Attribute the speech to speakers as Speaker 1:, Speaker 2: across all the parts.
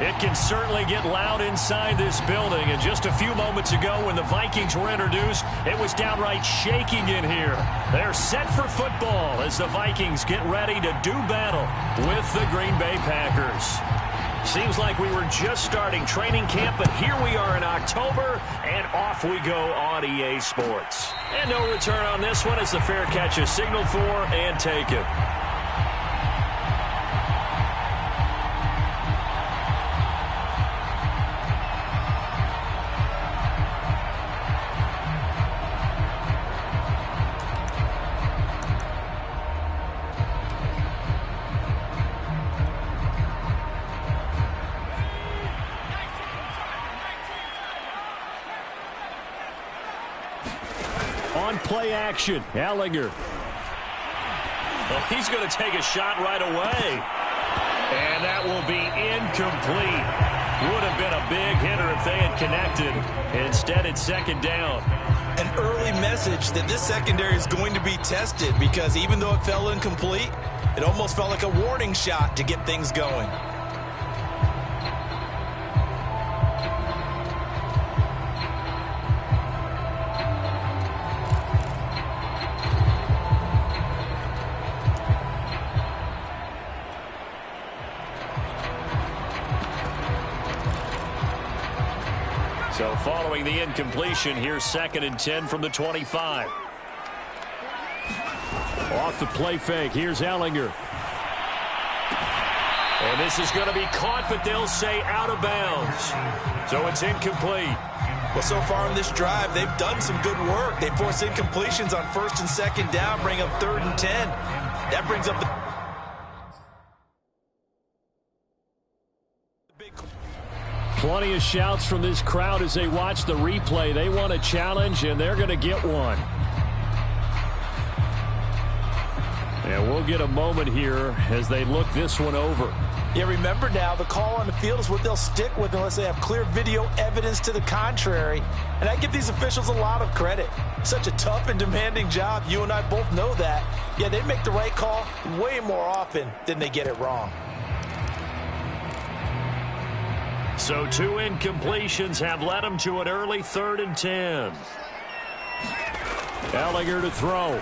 Speaker 1: It can certainly get loud inside this building. And just a few moments ago when the Vikings were introduced, it was downright shaking in here. They're set for football as the Vikings get ready to do battle with the Green Bay Packers. Seems like we were just starting training camp, but here we are in October, and off we go on EA Sports. And no return on this one as the fair catch is signaled for and taken. Play action. Ellinger. Well, he's going to take a shot right away. And that will be incomplete. Would have been a big hitter if they had connected. Instead, it's second down.
Speaker 2: An early message that this secondary is going to be tested because even though it fell incomplete, it almost felt like a warning shot to get things going.
Speaker 1: So following the incompletion, here's 2nd and 10 from the 25. Off the play fake, here's Ellinger. And this is going to be caught, but they'll say out of bounds. So it's incomplete.
Speaker 2: Well, so far on this drive, they've done some good work. They force incompletions on 1st and 2nd down, bring up 3rd and 10. That brings up the big.
Speaker 1: Plenty of shouts from this crowd as they watch the replay. They want a challenge, and they're going to get one. And we'll get a moment here as they look this one over.
Speaker 2: Yeah, remember now, the call on the field is what they'll stick with unless they have clear video evidence to the contrary. And I give these officials a lot of credit. Such a tough and demanding job. You and I both know that. Yeah, they make the right call way more often than they get it wrong.
Speaker 1: So 2 incompletions have led them to an early 3rd and 10. Ellinger to throw.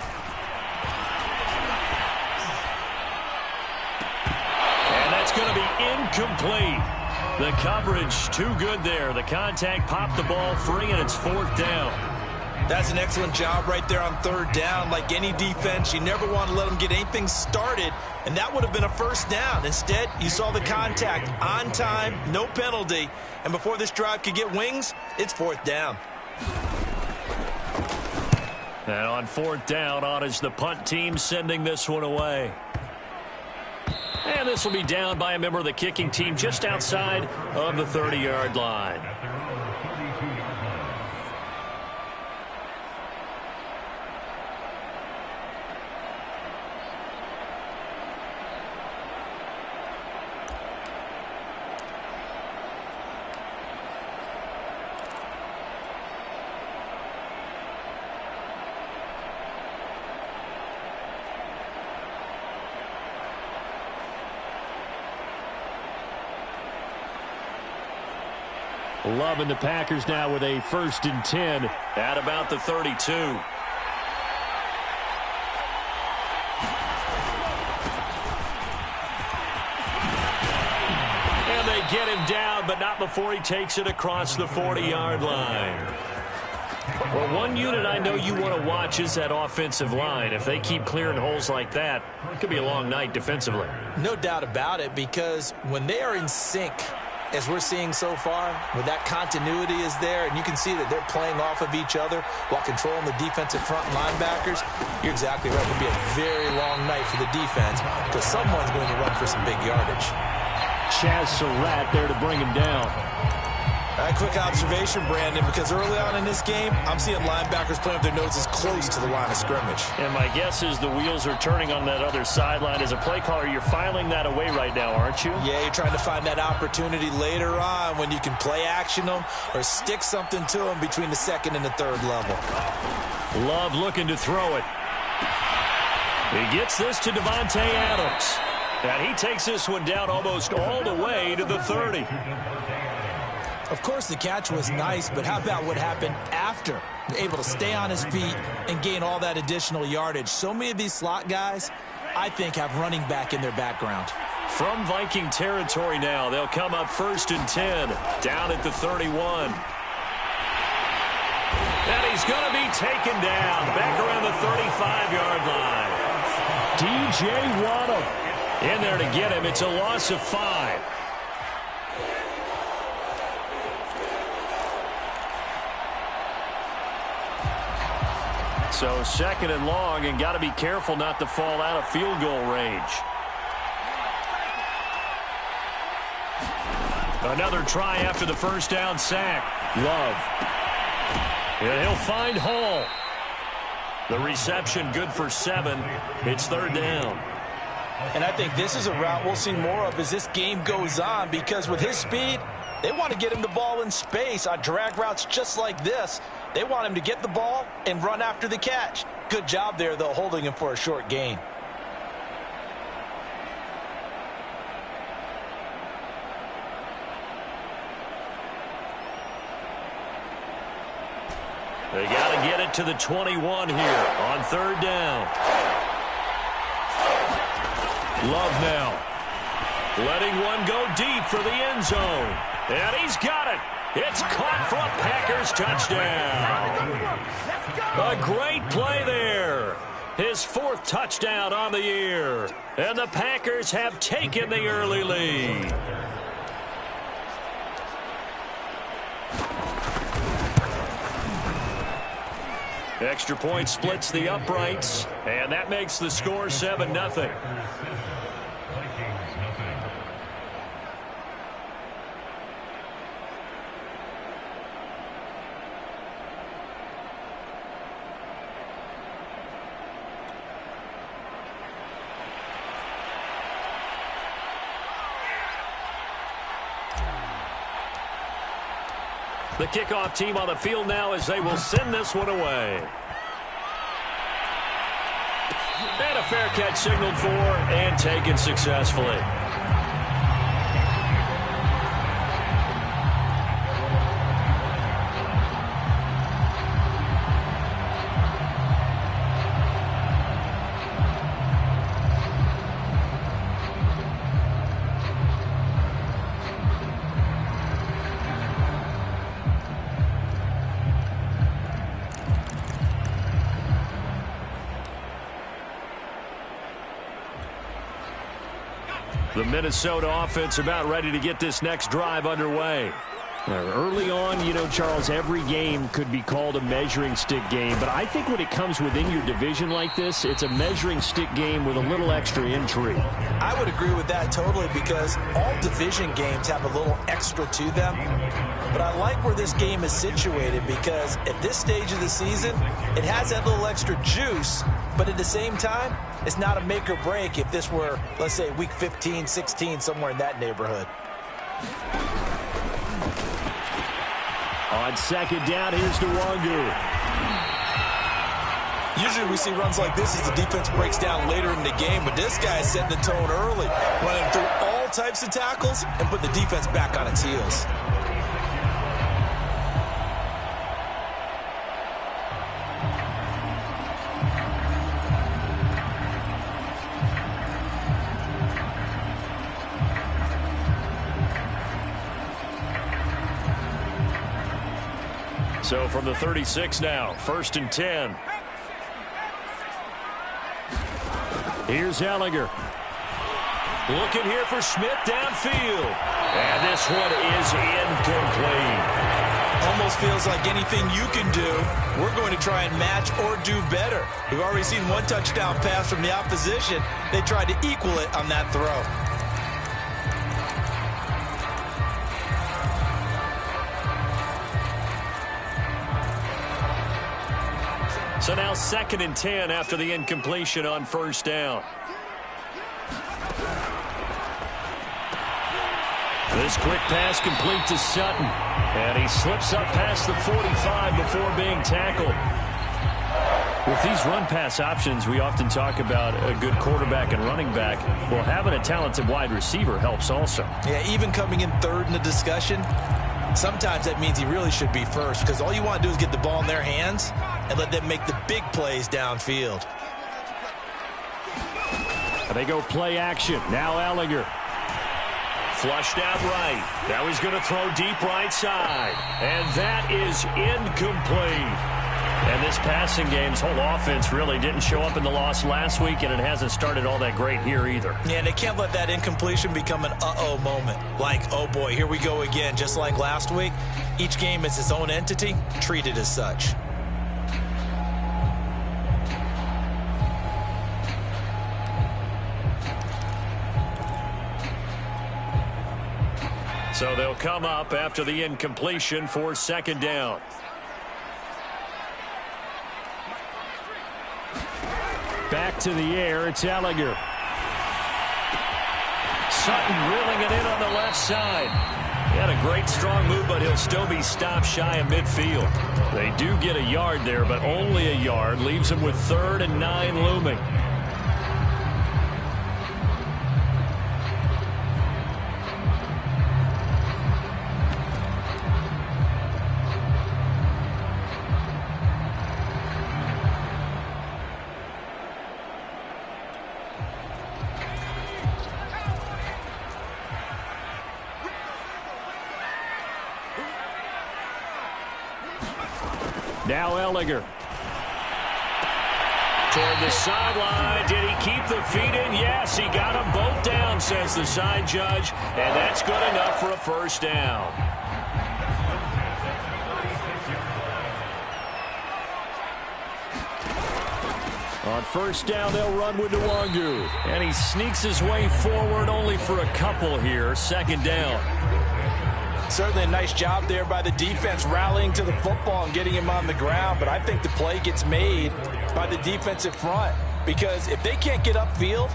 Speaker 1: And that's going to be incomplete. The coverage too good there. The contact popped the ball free, and it's 4th down.
Speaker 2: That's an excellent job right there on 3rd down. Like any defense, you never want to let them get anything started, and that would have been a 1st down. Instead, you saw the contact on time, no penalty, and before this drive could get wings, it's 4th down.
Speaker 1: And on 4th down, on is the punt team sending this one away. And this will be down by a member of the kicking team just outside of the 30-yard line. Loving the Packers now with a 1st and 10 at about the 32. And they get him down, but not before he takes it across the 40-yard line. Well, one unit I know you want to watch is that offensive line. If they keep clearing holes like that, it could be a long night defensively.
Speaker 2: No doubt about it, because when they are in sync, as we're seeing so far, where that continuity is there, and you can see that they're playing off of each other while controlling the defensive front linebackers, you're exactly right. It will be a very long night for the defense because someone's going to run for some big yardage.
Speaker 1: Chaz Surratt there to bring him down.
Speaker 2: A quick observation, Brandon, because early on in this game, I'm seeing linebackers playing with their noses close to the line of scrimmage.
Speaker 1: And my guess is the wheels are turning on that other sideline. As a play caller, you're filing that away right now, aren't you?
Speaker 2: Yeah, you're trying to find that opportunity later on when you can play action them or stick something to them between the 2nd and the 3rd level.
Speaker 1: Love looking to throw it. He gets this to Devontae Adams. And he takes this one down almost all the way to the 30.
Speaker 2: Of course, the catch was nice, but how about what happened after? Able to stay on his feet and gain all that additional yardage. So many of these slot guys, I think, have running back in their background.
Speaker 1: From Viking territory now, they'll come up 1st and 10, down at the 31. And he's going to be taken down back around the 35-yard line. DJ Waddle in there to get him. It's a loss of 5. So 2nd and long, and got to be careful not to fall out of field goal range. Another try after the first down sack. Love. And he'll find Hall. The reception good for 7. It's 3rd down.
Speaker 2: And I think this is a route we'll see more of as this game goes on, because with his speed, they want to get him the ball in space on drag routes just like this. They want him to get the ball and run after the catch. Good job there, though, holding him for a short gain.
Speaker 1: They got to get it to the 21 here on 3rd down. Love now. Letting one go deep for the end zone. And he's got it. It's caught for a Packers touchdown. A great play there. His 4th touchdown on the year. And the Packers have taken the early lead. Extra point splits the uprights, and that makes the score 7-0. The kickoff team on the field now as they will send this one away. And a fair catch signaled for and taken successfully. The Minnesota offense about ready to get this next drive underway.
Speaker 3: Early on, you know, Charles, every game could be called a measuring stick game. But I think when it comes within your division like this, it's a measuring stick game with a little extra intrigue.
Speaker 2: I would agree with that totally, because all division games have a little extra to them. But I like where this game is situated, because at this stage of the season, it has that little extra juice. But at the same time, it's not a make or break if this were, let's say, week 15, 16, somewhere in that neighborhood.
Speaker 3: On 2nd down, here's Nwangu.
Speaker 2: Usually we see runs like this as the defense breaks down later in the game, but this guy is setting the tone early, running through all types of tackles and put the defense back on its heels.
Speaker 1: So from the 36 now, 1st and 10. Here's Ellinger. Looking here for Smith downfield. And this one is incomplete.
Speaker 2: Almost feels like anything you can do, we're going to try and match or do better. We've already seen one touchdown pass from the opposition. They tried to equal it on that throw.
Speaker 1: So now 2nd and 10 after the incompletion on 1st down. This quick pass complete to Sutton. And he slips up past the 45 before being tackled. With these run-pass options, we often talk about a good quarterback and running back. Well, having a talented wide receiver helps also.
Speaker 2: Yeah, even coming in third in the discussion, sometimes that means he really should be first, because all you want to do is get the ball in their hands and let them make the big plays downfield.
Speaker 1: They go play action. Now Ellinger. Flushed out right. Now he's going to throw deep right side. And that is incomplete. And this passing game's whole offense really didn't show up in the loss last week, and it hasn't started all that great here either.
Speaker 2: Yeah, and they can't let that incompletion become an uh-oh moment. Like, oh boy, here we go again. Just like last week, each game is its own entity, treated as such.
Speaker 1: So they'll come up after the incompletion for second down. Back to the air, it's Ellinger. Sutton reeling it in on the left side. He had a great strong move, but he'll still be stopped shy of midfield. They do get a yard there, but only a yard. Leaves him with 3rd and 9 looming. Now Ellinger. Toward the sideline. Did he keep the feet in? Yes, he got them both down, says the side judge. And that's good enough for a first down. On first down, they'll run with Nwangu. And he sneaks his way forward only for a couple here. Second down.
Speaker 2: Certainly a nice job there by the defense rallying to the football and getting him on the ground, but I think the play gets made by the defensive front, because if they can't get upfield,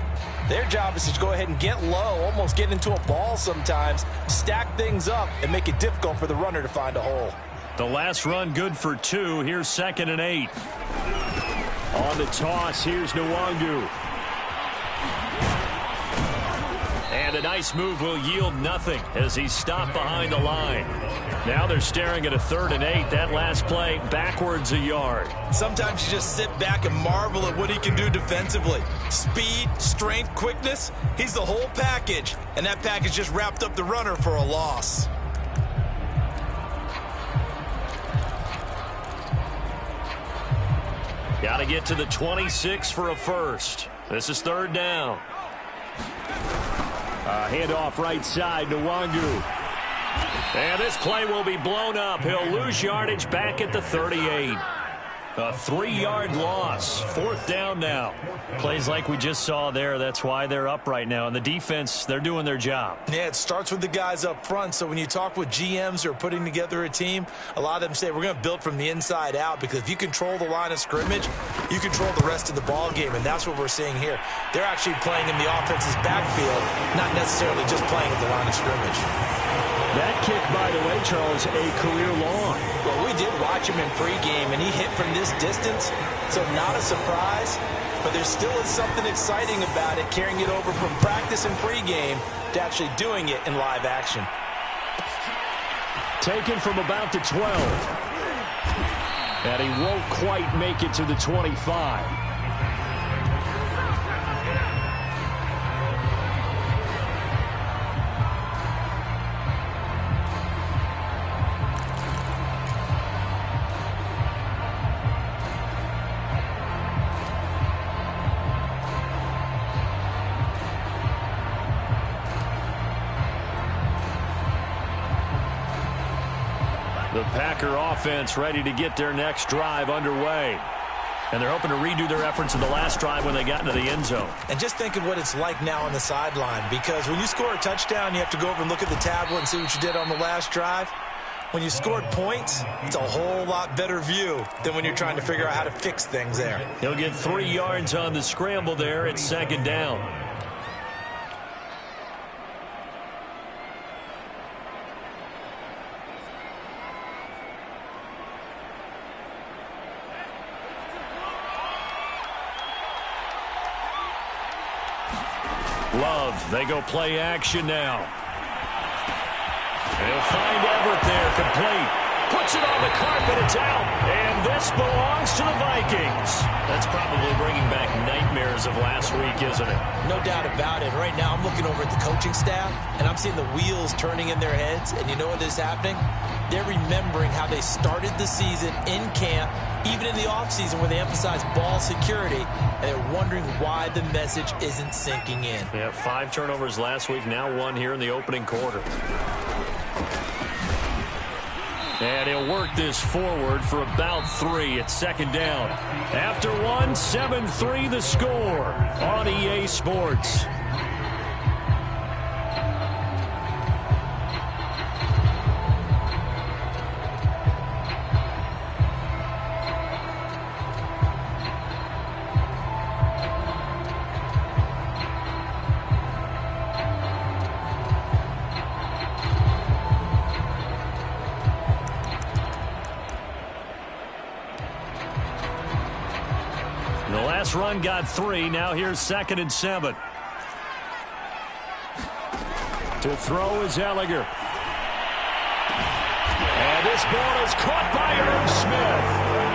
Speaker 2: their job is to go ahead and get low, almost get into a ball sometimes, stack things up, and make it difficult for the runner to find a hole.
Speaker 1: The last run good for 2. Here's 2nd and 8. On the toss, here's Nwangu. And a nice move will yield nothing as he's stopped behind the line. Now they're staring at a 3rd and 8. That last play, backwards a yard.
Speaker 2: Sometimes you just sit back and marvel at what he can do defensively. Speed, strength, quickness, he's the whole package. And that package just wrapped up the runner for a loss.
Speaker 1: Got to get to the 26 for a first. This is 3rd down. Handoff right side, Nwangu. And this play will be blown up. He'll lose yardage back at the 38. A 3-yard loss. 4th down now. Plays like we just saw there. That's why they're up right now. And the defense, they're doing their job.
Speaker 2: Yeah, it starts with the guys up front. So when you talk with GMs who are putting together a team, a lot of them say we're going to build from the inside out, because if you control the line of scrimmage, you control the rest of the ball game. And that's what we're seeing here. They're actually playing in the offense's backfield, not necessarily just playing at the line of scrimmage.
Speaker 1: That kick, by the way, Charles, a career long.
Speaker 2: Well, we did watch him in pregame, and he hit from this distance, so not a surprise. But there still is something exciting about it, carrying it over from practice and pregame to actually doing it in live action.
Speaker 1: Taken from about the 12. And he won't quite make it to the 25. The Packer offense ready to get their next drive underway. And they're hoping to redo their efforts in the last drive when they got into the end zone.
Speaker 2: And just think of what it's like now on the sideline, because when you score a touchdown, you have to go over and look at the tablet and see what you did on the last drive. When you scored points, it's a whole lot better view than when you're trying to figure out how to fix things there.
Speaker 1: He'll get 3 yards on the scramble there at 2nd down. Love, they go play action now. They'll find Everett there, complete. Puts it on the carpet, it's out. And this belongs to the Vikings. That's probably bringing back nightmares of last week, isn't it?
Speaker 2: No doubt about it. Right now, I'm looking over at the coaching staff, and I'm seeing the wheels turning in their heads. And you know what is happening? They're remembering how they started the season in camp, even in the offseason where they emphasized ball security, and they're wondering why the message isn't sinking in.
Speaker 1: Yeah, 5 turnovers last week, now 1 here in the opening quarter. And he'll work this forward for about 3 at second down. After 1, 7-3 the score on EA Sports. Run got 3. Now here's 2nd and 7. To throw is Elliger. And this ball is caught by Irv Smith.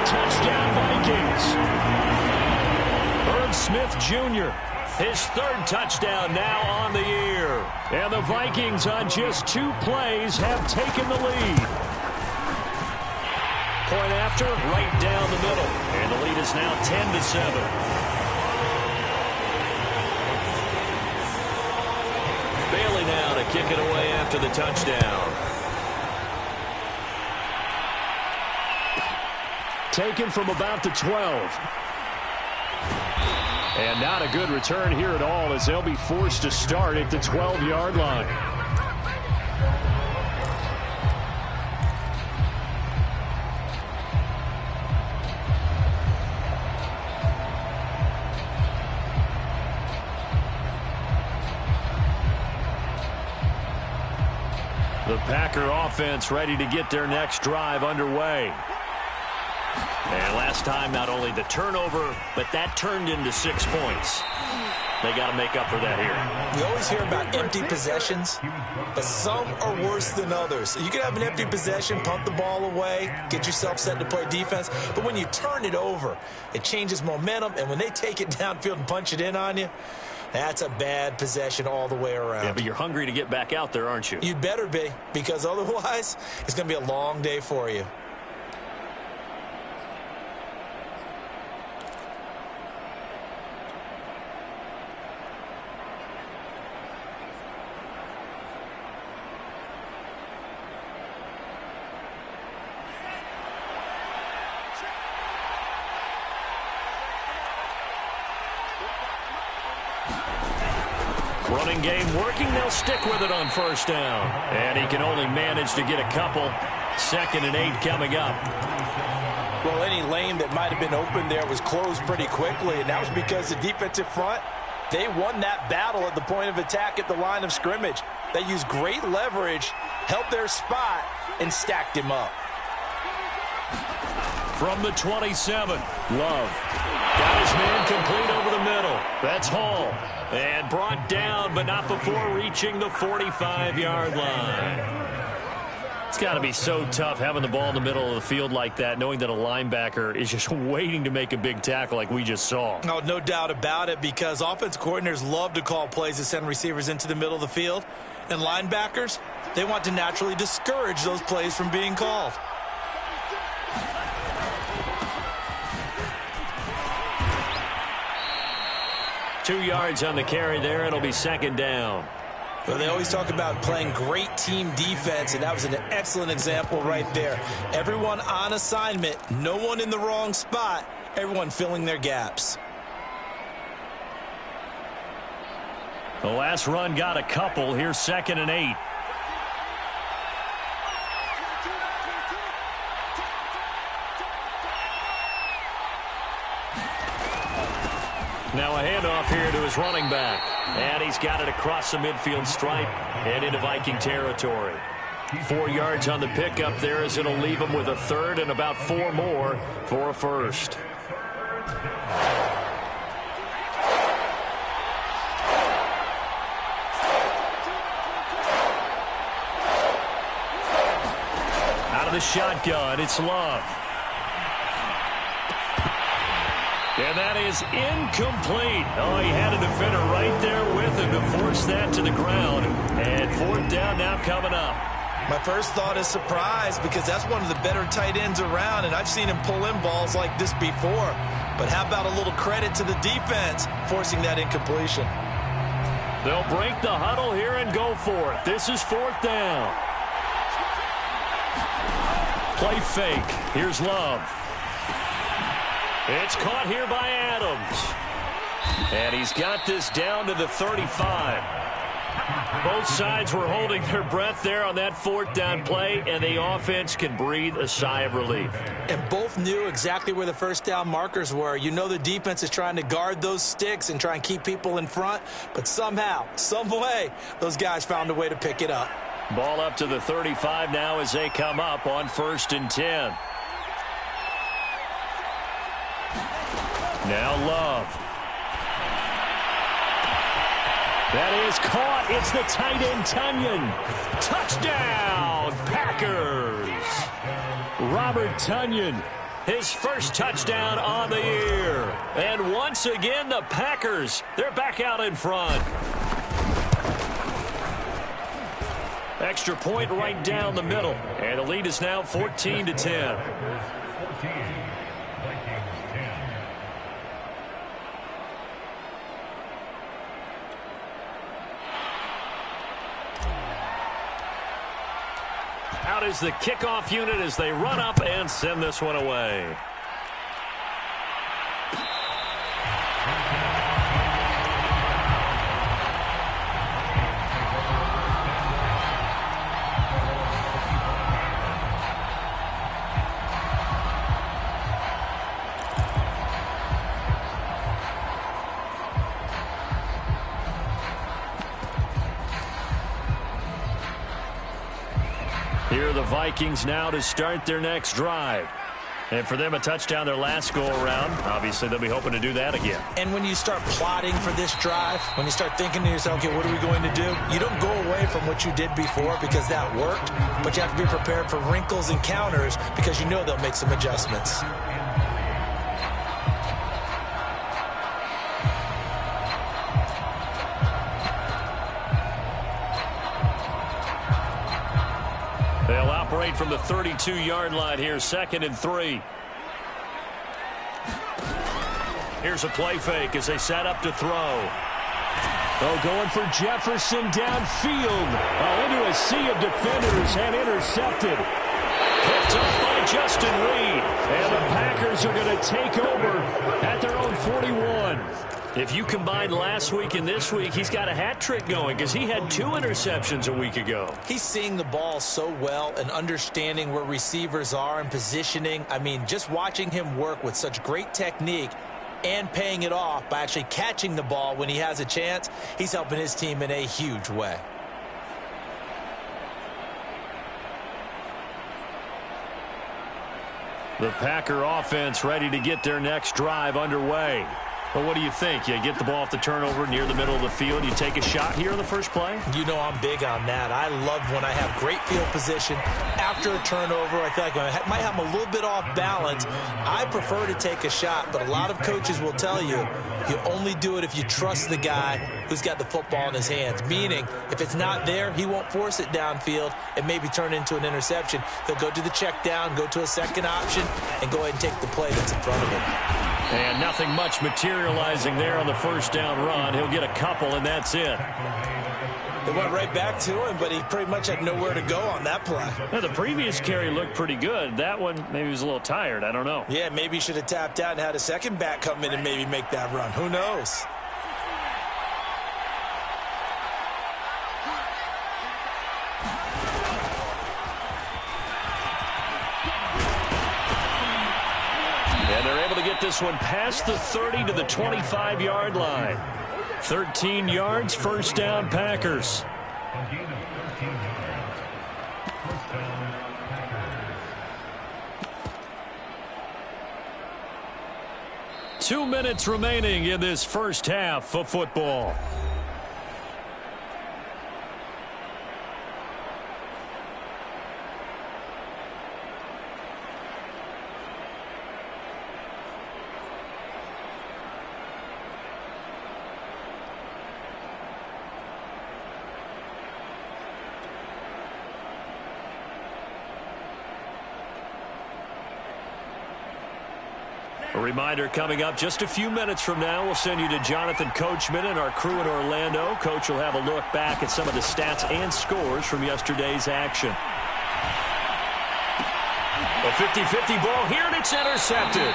Speaker 1: Touchdown, Vikings. Irv Smith Jr., his 3rd touchdown now on the year. And the Vikings on just 2 plays have taken the lead. Point after, right down the middle. And the lead is now 10-7. Bailey now to kick it away after the touchdown. Taken from about the 12. And not a good return here at all as they'll be forced to start at the 12-yard line. The Packer offense ready to get their next drive underway. And last time, not only the turnover, but that turned into 6 points. They got to make up for that here.
Speaker 2: We always hear about empty possessions, but some are worse than others. You can have an empty possession, pump the ball away, get yourself set to play defense, but when you turn it over, it changes momentum, and when they take it downfield and punch it in on you, that's a bad possession all the way around.
Speaker 1: Yeah, but you're hungry to get back out there, aren't you?
Speaker 2: You'd better be, because otherwise, it's going to be a long day for you.
Speaker 1: Running game working. They'll stick with it on first down. And he can only manage to get a couple. 2nd and 8 coming up.
Speaker 2: Well, any lane that might have been open there was closed pretty quickly, and that was because the defensive front, they won that battle at the point of attack at the line of scrimmage. They used great leverage, held their spot, and stacked him up.
Speaker 1: From the 27, Love. Got his man complete over the middle. That's Hall. And brought down, but not before reaching the 45-yard line. It's got to be so tough having the ball in the middle of the field like that, knowing that a linebacker is just waiting to make a big tackle like we just saw.
Speaker 2: Oh, no doubt about it, because offense coordinators love to call plays that send receivers into the middle of the field. And linebackers, they want to naturally discourage those plays from being called.
Speaker 1: Two yards on the carry there. It'll be 2nd down.
Speaker 2: Well, they always talk about playing great team defense, and that was an excellent example right there. Everyone on assignment, no one in the wrong spot, everyone filling their gaps.
Speaker 1: The last run got a couple. Here's 2nd and 8. Now a handoff here to his running back. And he's got it across the midfield stripe and into Viking territory. 4 yards on the pickup there as it'll leave him with a 3rd and about 4 more for a first. Out of the shotgun, it's Love. And that is incomplete. Oh, he had a defender right there with him to force that to the ground. And fourth down now coming up.
Speaker 2: My first thought is surprise because that's one of the better tight ends around, and I've seen him pull in balls like this before. But how about a little credit to the defense forcing that incompletion?
Speaker 1: They'll break the huddle here and go for it. This is fourth down. Play fake. Here's Love. It's caught here by Adams. And he's got this down to the 35. Both sides were holding their breath there on that fourth down play, and the offense can breathe a sigh of relief.
Speaker 2: And both knew exactly where the first down markers were. You know the defense is trying to guard those sticks and try and keep people in front, but somehow, some way, those guys found a way to pick it up.
Speaker 1: Ball up to the 35 now as they come up on 1st and 10. Now Love. That is caught. It's the tight end, Tonyan. Touchdown, Packers. Robert Tonyan, his first touchdown on the year. And once again, the Packers, they're back out in front. Extra point right down the middle. And the lead is now 14-10. Out is the kickoff unit as they run up and send this one away. Here are the Vikings now to start their next drive. And for them, a touchdown their last go-around. Obviously, they'll be hoping to do that again.
Speaker 2: And when you start plotting for this drive, when you start thinking to yourself, okay, what are we going to do? You don't go away from what you did before because that worked, but you have to be prepared for wrinkles and counters because you know they'll make some adjustments.
Speaker 1: They'll operate from the 32-yard line here, 2nd and 3. Here's a play fake as they set up to throw. Oh, going for Jefferson downfield. Oh, into a sea of defenders and intercepted. Picked up by Justin Reed. And the Packers are going to take over at their own 41. If you combine last week and this week, he's got a hat trick going because he had 2 interceptions a week ago.
Speaker 2: He's seeing the ball so well and understanding where receivers are and positioning. I mean, just watching him work with such great technique and paying it off by actually catching the ball when he has a chance, he's helping his team in a huge way.
Speaker 1: The Packer offense ready to get their next drive underway. Well, what do you think? You get the ball off the turnover near the middle of the field. You take a shot here in the first play?
Speaker 2: You know I'm big on that. I love when I have great field position. After a turnover, I feel like I might have a little bit off balance. I prefer to take a shot, but a lot of coaches will tell you, you only do it if you trust the guy who's got the football in his hands. Meaning, if it's not there, he won't force it downfield and maybe turn into an interception. He'll go to the check down, go to a second option, and go ahead and take the play that's in front of him.
Speaker 1: And nothing much materializing there on the first down run. He'll get a couple, and that's it.
Speaker 2: It went right back to him, but he pretty much had nowhere to go on that play.
Speaker 1: Now, the previous carry looked pretty good. That one, maybe he was a little tired. I don't know.
Speaker 2: Yeah, maybe he should have tapped out and had a second back come in and maybe make that run. Who knows?
Speaker 1: And they're able to get this one past the 30 to the 25-yard line. 13 yards, first down, Packers. Two minutes remaining in this first half of football. A reminder coming up just a few minutes from now, we'll send you to Jonathan Coachman and our crew in Orlando. Coach will have a look back at some of the stats and scores from yesterday's action. A 50-50 ball here, and it's intercepted.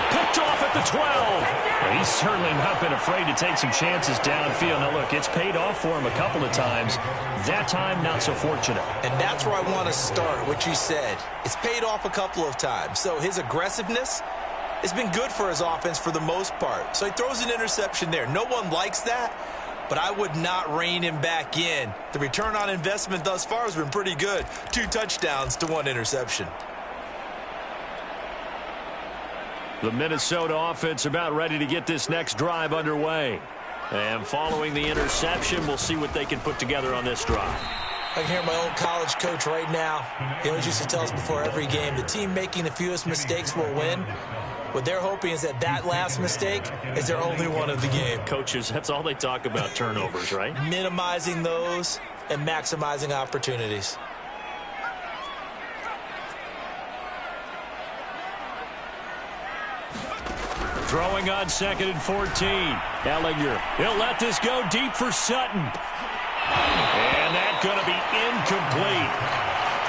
Speaker 1: Picked off at the 12. Well, he's certainly not been afraid to take some chances downfield. Now, look, it's paid off for him a couple of times. That time, not so fortunate.
Speaker 2: And that's where I want to start, what you said. It's paid off a couple of times. So his aggressiveness has been good for his offense for the most part. So he throws an interception there. No one likes that, but I would not rein him back in. The return on investment thus far has been pretty good. 2 touchdowns to 1 interception.
Speaker 1: The Minnesota offense about ready to get this next drive underway. And following the interception, we'll see what they can put together on this drive.
Speaker 2: I can hear my old college coach right now. He always used to tell us before every game, the team making the fewest mistakes will win. What they're hoping is that last mistake is their only one of the game.
Speaker 1: Coaches, that's all they talk about, turnovers, right?
Speaker 2: Minimizing those and maximizing opportunities.
Speaker 1: Throwing on 2nd and 14. Ellinger. He'll let this go deep for Sutton. And that's going to be incomplete.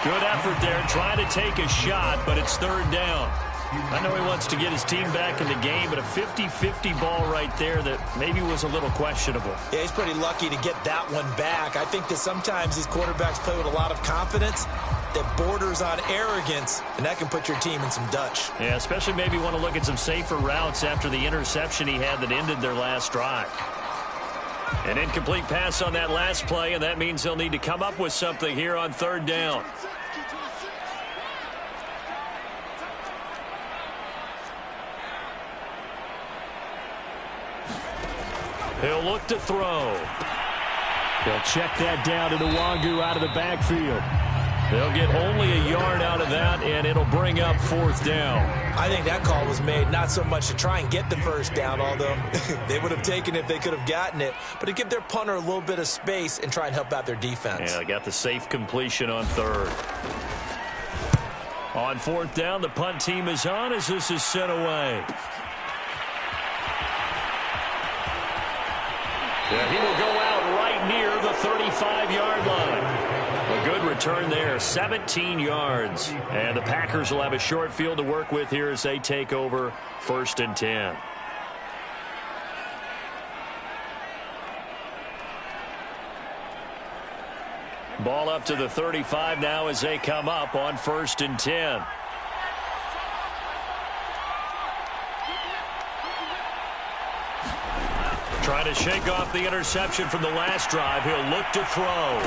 Speaker 1: Good effort there, trying to take a shot, but it's 3rd down. I know he wants to get his team back in the game, but a 50-50 ball right there that maybe was a little questionable.
Speaker 2: Yeah, he's pretty lucky to get that one back. I think that sometimes these quarterbacks play with a lot of confidence that borders on arrogance, and that can put your team in some Dutch.
Speaker 1: Yeah, especially maybe want to look at some safer routes after the interception he had that ended their last drive. An incomplete pass on that last play, and that means they'll need to come up with something here on 3rd down. He'll look to throw. He'll check that down to Nwangu out of the backfield. They'll get only a yard out of that, and it'll bring up 4th down.
Speaker 2: I think that call was made not so much to try and get the 1st down, although they would have taken it if they could have gotten it, but to give their punter a little bit of space and try and help out their defense.
Speaker 1: Yeah, they got the safe completion on 3rd. On 4th down, the punt team is on as this is sent away. Yeah, he will go out right near the 35-yard line. A good return there, 17 yards. And the Packers will have a short field to work with here as they take over 1st and 10. Ball up to the 35 now as they come up on 1st and 10. Trying to shake off the interception from the last drive. He'll look to throw.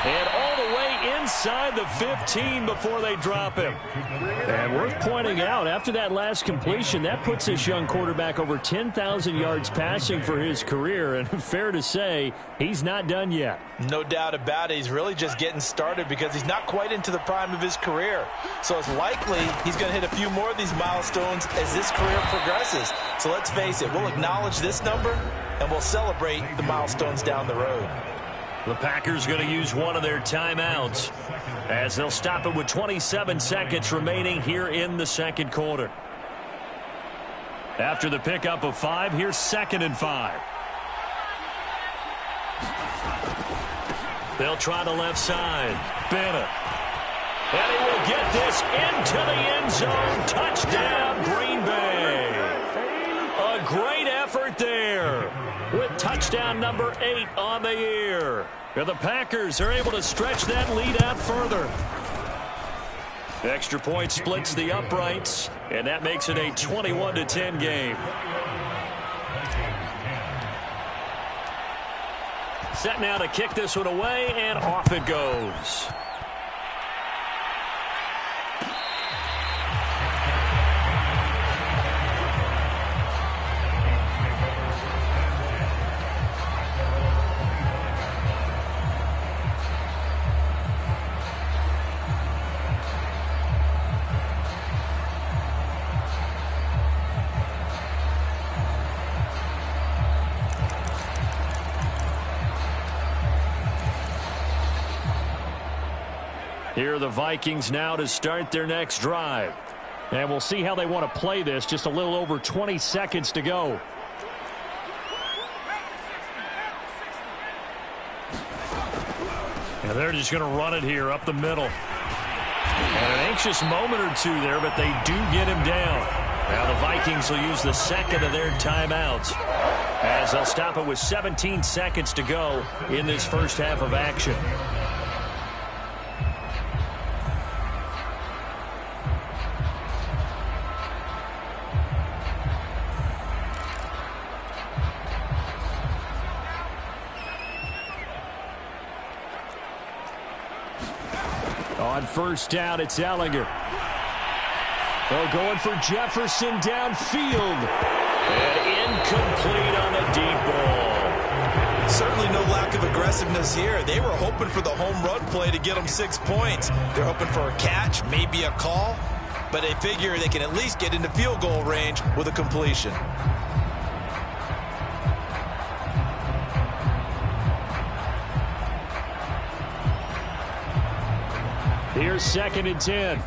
Speaker 1: And all the way inside the 15 before they drop him. And worth pointing out, after that last completion, that puts this young quarterback over 10,000 yards passing for his career. And fair to say, he's not done yet.
Speaker 2: No doubt about it. He's really just getting started because he's not quite into the prime of his career. So it's likely he's going to hit a few more of these milestones as this career progresses. So let's face it, we'll acknowledge this number and we'll celebrate the milestones down the road.
Speaker 1: The Packers going to use one of their timeouts as they'll stop it with 27 seconds remaining here in the 2nd quarter. After the pickup of 5, here's 2nd and 5. They'll try the left side. Bennett. And he will get this into the end zone. Touchdown, Green Bay. A great effort there with touchdown number 8 on the year. And the Packers are able to stretch that lead out further. The extra point splits the uprights, and that makes it a 21-10 game. Set now to kick this one away, and off it goes. Here are the Vikings now to start their next drive.
Speaker 3: And we'll see how they want to play this. Just a little over 20 seconds to go.
Speaker 1: And they're just going to run it here up the middle. And an anxious moment or two there, but they do get him down. Now the Vikings will use the second of their timeouts as they'll stop it with 17 seconds to go in this first half of action.
Speaker 3: On first down, it's Ellinger. They're going for Jefferson downfield.
Speaker 1: And incomplete on the deep ball.
Speaker 2: Certainly no lack of aggressiveness here. They were hoping for the home run play to get them 6 points. They're hoping for a catch, maybe a call, but they figure they can at least get into field goal range with a completion.
Speaker 3: Here's 2nd and 10.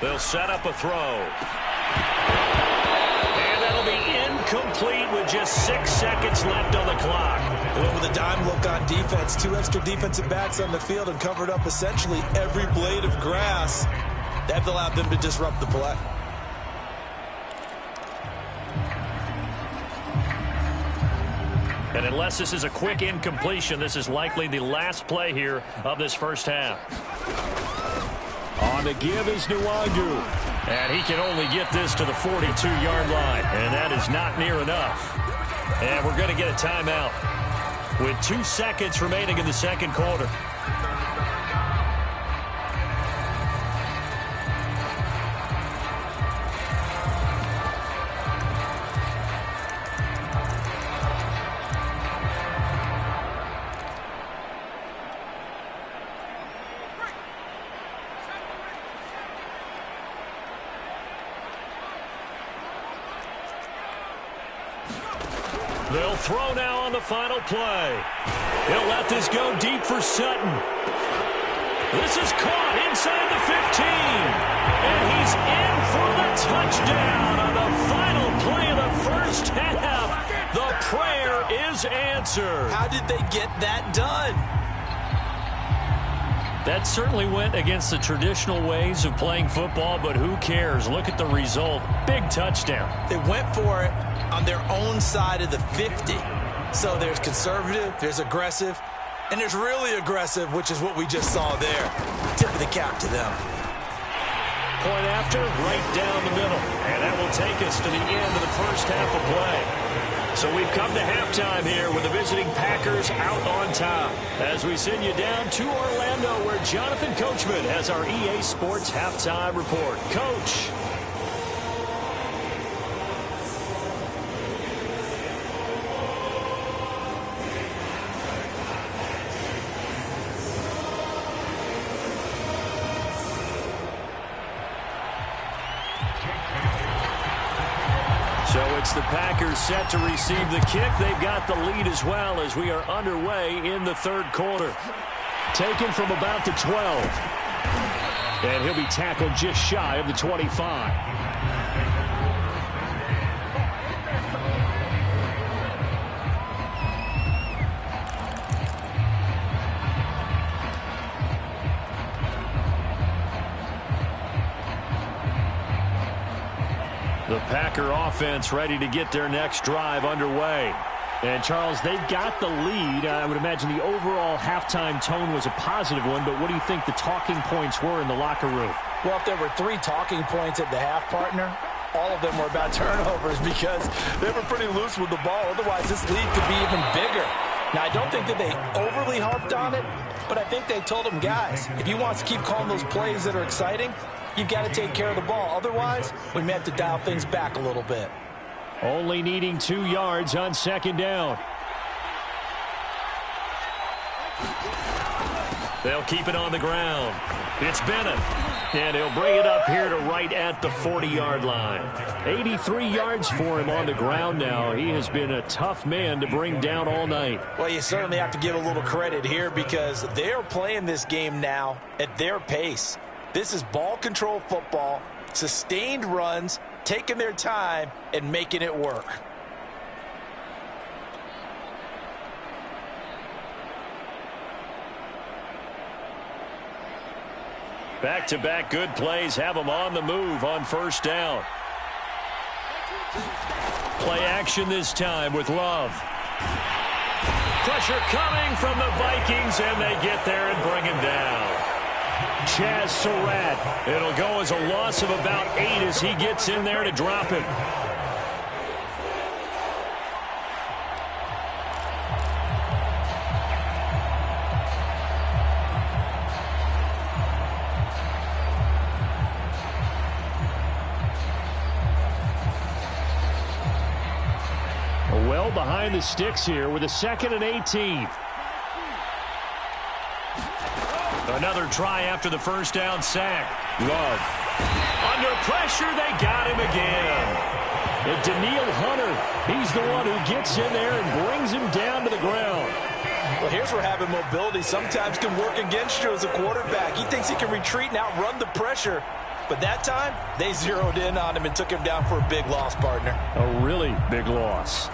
Speaker 1: They'll set up a throw. And that'll be incomplete with just 6 seconds left on the clock.
Speaker 2: Well, with a dime look on defense, 2 extra defensive backs on the field and covered up essentially every blade of grass. That allowed them to disrupt the play.
Speaker 1: And unless this is a quick incompletion, this is likely the last play here of this first half.
Speaker 3: On the give is Nwangu.
Speaker 1: And he can only get this to the 42-yard line. And that is not near enough. And we're going to get a timeout with 2 seconds remaining in the second quarter. They'll throw now on the final play. He'll let this go deep for Sutton. This is caught inside the 15. And he's in for the touchdown on the final play of the first half. The prayer is answered.
Speaker 2: How did they get that done?
Speaker 1: That certainly went against the traditional ways of playing football, but who cares? Look at the result. Big touchdown.
Speaker 2: They went for it on their own side of the 50. So there's conservative, there's aggressive, and there's really aggressive, which is what we just saw there. Tip of the cap to them.
Speaker 1: Point after, right down the middle. And that will take us to the end of the first half of play. So we've come to halftime here with the visiting Packers out on top. As we send you down to Orlando, where Jonathan Coachman has our EA Sports halftime report. Coach. So it's the Packers set to receive the kick. They've got the lead as well as we are underway in the third quarter.
Speaker 3: Taken from about the 12. And he'll be tackled just shy of the 25.
Speaker 1: The Packer offense ready to get their next drive underway.
Speaker 3: And, Charles, they've got the lead. I would imagine the overall halftime tone was a positive one, but what do you think the talking points were in the locker room?
Speaker 4: Well, if there were 3 talking points at the half, partner, all of them were about turnovers because they were pretty loose with the ball. Otherwise, this lead could be even bigger. Now, I don't think that they overly harped on it, but I think they told them, guys, if you want to keep calling those plays that are exciting, you've got to take care of the ball. Otherwise, we may have to dial things back a little bit.
Speaker 3: Only needing 2 yards on second down.
Speaker 1: They'll keep it on the ground. It's Bennett. And he'll bring it up here to right at the 40-yard line. 83 yards for him on the ground now. He has been a tough man to bring down all night.
Speaker 4: Well, you certainly have to give a little credit here because they're playing this game now at their pace. This is ball control football, sustained runs, taking their time, and making it work.
Speaker 1: Back-to-back good plays have them on the move on first down. Play action this time with Love. Pressure coming from the Vikings, and they get there and bring him down. Chaz Surratt. It'll go as a loss of about 8 as he gets in there to drop him. Well behind the sticks here with a 2nd and 18. Another try after the first down sack. Love. Under pressure, they got him again. And Daniil Hunter, he's the one who gets in there and brings him down to the ground.
Speaker 4: Well, here's where having mobility sometimes can work against you as a quarterback. He thinks he can retreat and outrun the pressure. But that time, they zeroed in on him and took him down for a big loss, partner.
Speaker 1: A really big loss.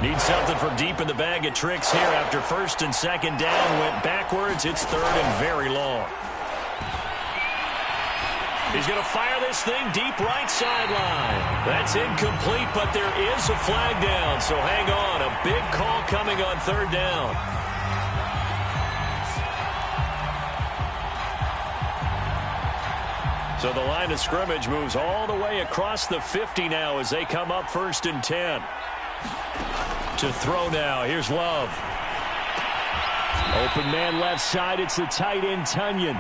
Speaker 1: Need something from deep in the bag of tricks here after 1st and 2nd down. Went backwards. It's 3rd and very long. He's going to fire this thing deep right sideline. That's incomplete, but there is a flag down. So hang on. A big call coming on 3rd down. So the line of scrimmage moves all the way across the 50 now as they come up 1st and 10. To throw now. Here's Love. Open man left side. It's the tight end, Tunyon.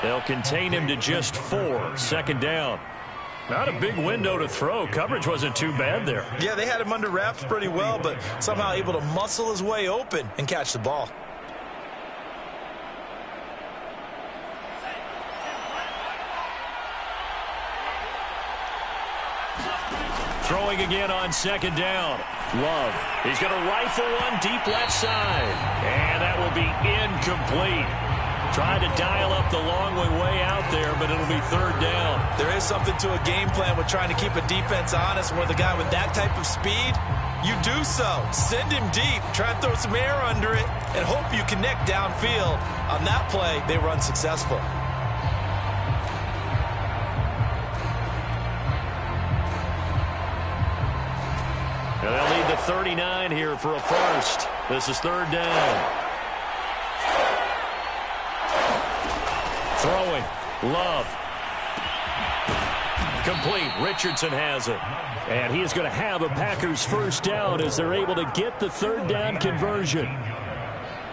Speaker 1: They'll contain him to just 4. 2nd down. Not a big window to throw. Coverage wasn't too bad there.
Speaker 4: Yeah, they had him under wraps pretty well, but somehow able to muscle his way open and catch the ball.
Speaker 1: Throwing again on 2nd down. Love. He's going to rifle one deep left side. And that will be incomplete. Trying to dial up the long way out there, but it'll be 3rd down.
Speaker 4: There is something to a game plan with trying to keep a defense honest. With a guy with that type of speed, you do so. Send him deep. Try and throw some air under it and hope you connect downfield. On that play, they were unsuccessful.
Speaker 1: And they'll need the 39 here for a first. This is 3rd down. Throwing. Love. Complete. Richardson has it. And he is going to have a Packers first down as they're able to get the 3rd down conversion.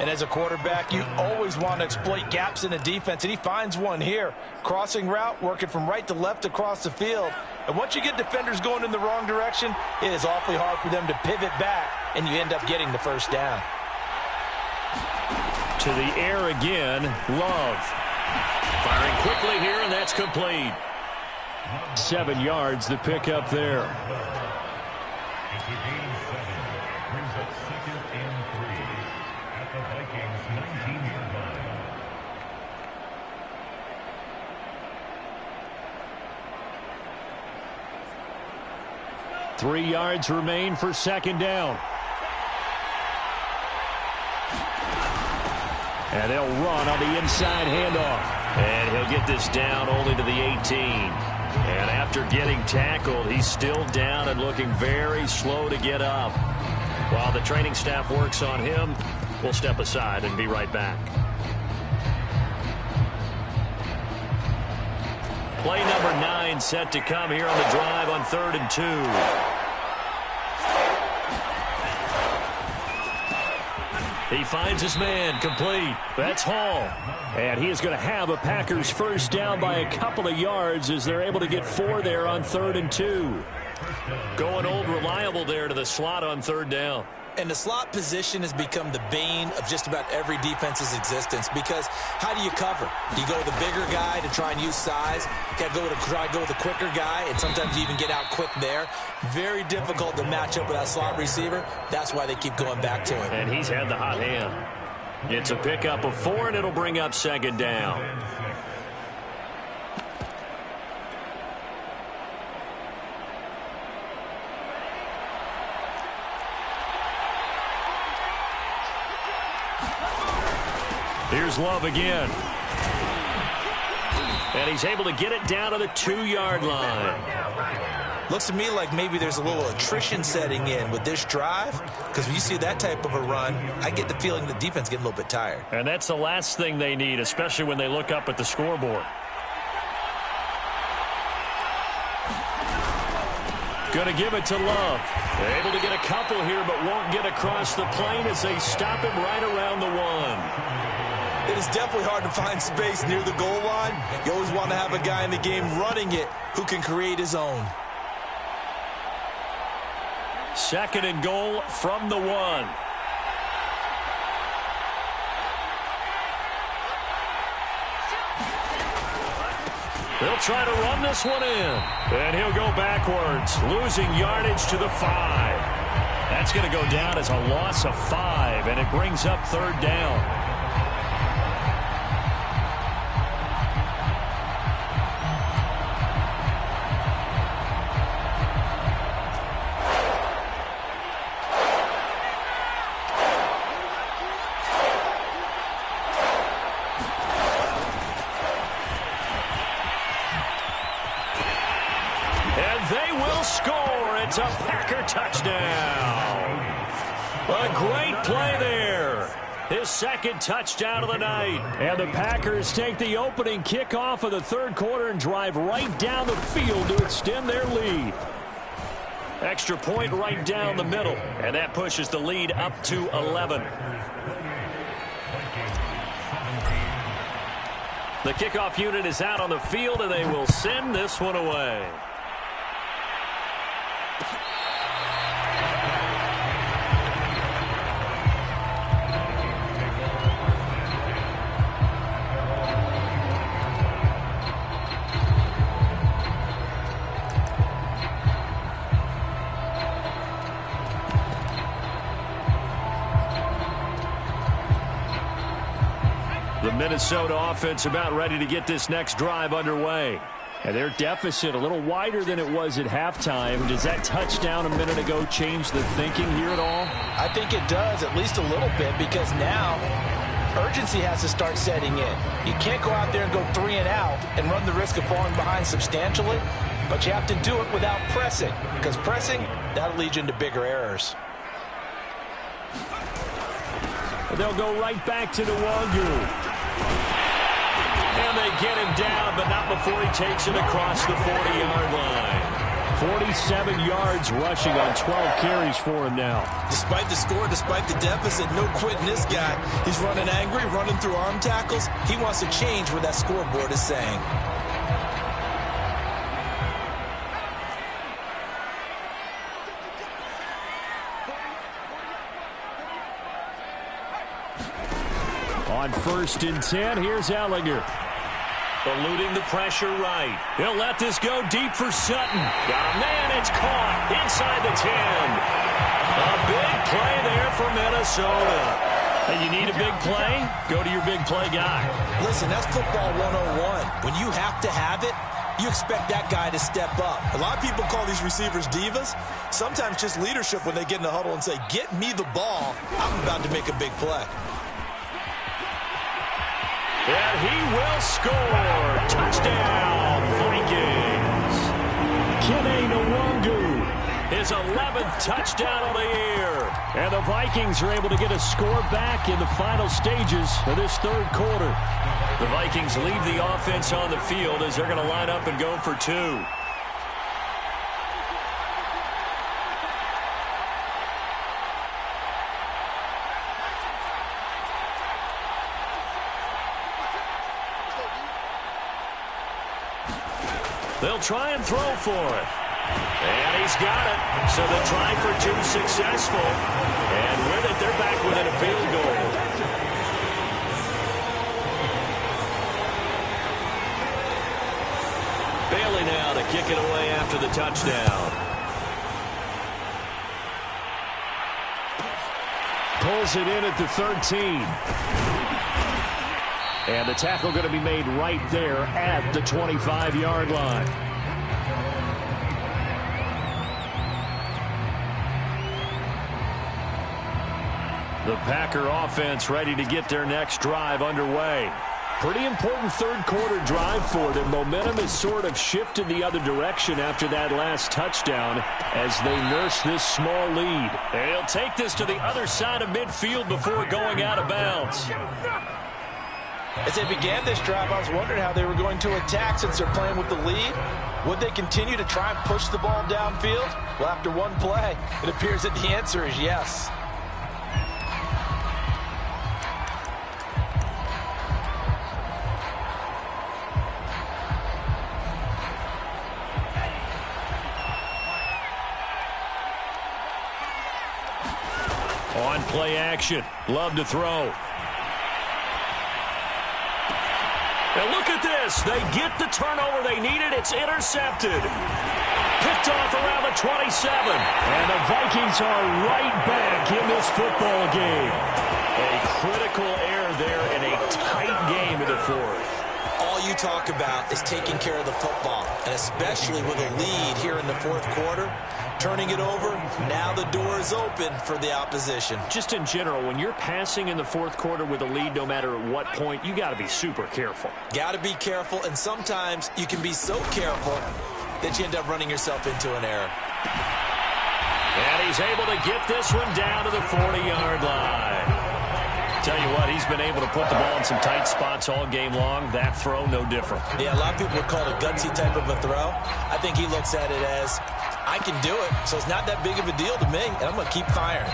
Speaker 4: And as a quarterback, you always want to exploit gaps in a defense, and he finds one here. Crossing route, working from right to left across the field. And once you get defenders going in the wrong direction, it is awfully hard for them to pivot back, and you end up getting the first down.
Speaker 1: To the air again, Love. Firing quickly here, and that's complete. 7 yards, the pickup there. Three yards remain for 2nd down. And they'll run on the inside handoff. And he'll get this down only to the 18. And after getting tackled, he's still down and looking very slow to get up. While the training staff works on him, we'll step aside and be right back. Play number 9 set to come here on the drive on 3rd and 2. He finds his man, complete. That's Hall. And he is going to have a Packers first down by a couple of yards as they're able to get 4 there on 3rd and 2. Going old reliable there to the slot on 3rd down.
Speaker 2: And the slot position has become the bane of just about every defense's existence because how do you cover? Do you go with the bigger guy to try and use size? You got to try to go with the quicker guy, and sometimes you even get out quick there. Very difficult to match up with that slot receiver. That's why they keep going back to him.
Speaker 1: And he's had the hot hand. It's a pickup of 4, and it'll bring up second down. Here's Love again. And he's able to get it down to the 2-yard line.
Speaker 2: Looks to me like maybe there's a little attrition setting in with this drive, because when you see that type of a run, I get the feeling the defense getting a little bit tired.
Speaker 1: And that's the last thing they need, especially when they look up at the scoreboard. Going to give it to Love. They're able to get a couple here, but won't get across the plane as they stop him right around the 1.
Speaker 2: It is definitely hard to find space near the goal line. You always want to have a guy in the game running it who can create his own.
Speaker 1: 2nd and goal from the 1. They'll try to run this one in. And he'll go backwards, losing yardage to the 5. That's going to go down as a loss of 5, and it brings up 3rd down. It's a Packer touchdown. A great play there. His 2nd touchdown of the night. And the Packers take the opening kickoff of the 3rd quarter and drive right down the field to extend their lead. Extra point right down the middle. And that pushes the lead up to 11. The kickoff unit is out on the field, and they will send this one away. The Minnesota offense about ready to get this next drive underway. And their deficit a little wider than it was at halftime. Does that touchdown a minute ago change the thinking here at all?
Speaker 4: I think it does, at least a little bit, because now urgency has to start setting in. You can't go out there and go 3 and out and run the risk of falling behind substantially, but you have to do it without pressing, because pressing, that'll lead you into bigger errors.
Speaker 1: They'll go right back to the Nwangwu. And they get him down, but not before he takes it across the 40-yard line. 47 yards rushing on 12 carries for him now.
Speaker 2: Despite the score, despite the deficit, no quitting this guy. He's running angry, running through arm tackles. He wants to change what that scoreboard is saying.
Speaker 1: On 1st and 10, here's Ellinger. Eluding the pressure right. He'll let this go deep for Sutton. Got a man, it's caught inside the 10. A big play there for Minnesota. Hey, you need a big play? Go to your big play guy.
Speaker 2: Listen, that's football 101. When you have to have it, you expect that guy to step up. A lot of people call these receivers divas. Sometimes just leadership when they get in the huddle and say, get me the ball. I'm about to make a big play.
Speaker 1: And he will score. Touchdown, Vikings. Kene Nwangwu, his 11th touchdown of the year. And the Vikings are able to get a score back in the final stages of this 3rd quarter. The Vikings leave the offense on the field as they're going to line up and go for 2. They'll try and throw for it. And he's got it. So the try for 2 successful. And kick it away after the touchdown.
Speaker 3: Pulls it in at the 13. And the tackle going to be made right there at the 25-yard line. The Packer offense ready to get their next drive underway. Pretty important third-quarter drive for them. Momentum has sort of shifted the other direction after that last touchdown as they nurse this small lead.
Speaker 1: And he'll take this to the other side of midfield before going out of bounds.
Speaker 4: As they began this drive, I was wondering how they were going to attack since they're playing with the lead. Would they continue to try and push the ball downfield? Well, after one play, it appears that the answer is yes.
Speaker 1: On play action. Love to throw. And look at this. They get the turnover they needed. It's intercepted. Picked off around the 27.
Speaker 3: And the Vikings are right back in this football game.
Speaker 1: A critical error there in a tight game in the fourth.
Speaker 2: All you talk about is taking care of the football, and especially with a lead here in the fourth quarter. Turning it over, now the door is open for the opposition.
Speaker 1: Just in general, when you're passing in the fourth quarter with a lead, no matter at what point, you got to be super careful.
Speaker 2: Got to be careful, and sometimes you can be so careful that you end up running yourself into an error.
Speaker 1: And he's able to get this one down to the 40-yard line. Tell you what, he's been able to put the ball in some tight spots all game long. That throw, no different.
Speaker 2: Yeah, a lot of people would call it a gutsy type of a throw. I think he looks at it as, I can do it, so it's not that big of a deal to me, and I'm going to keep firing.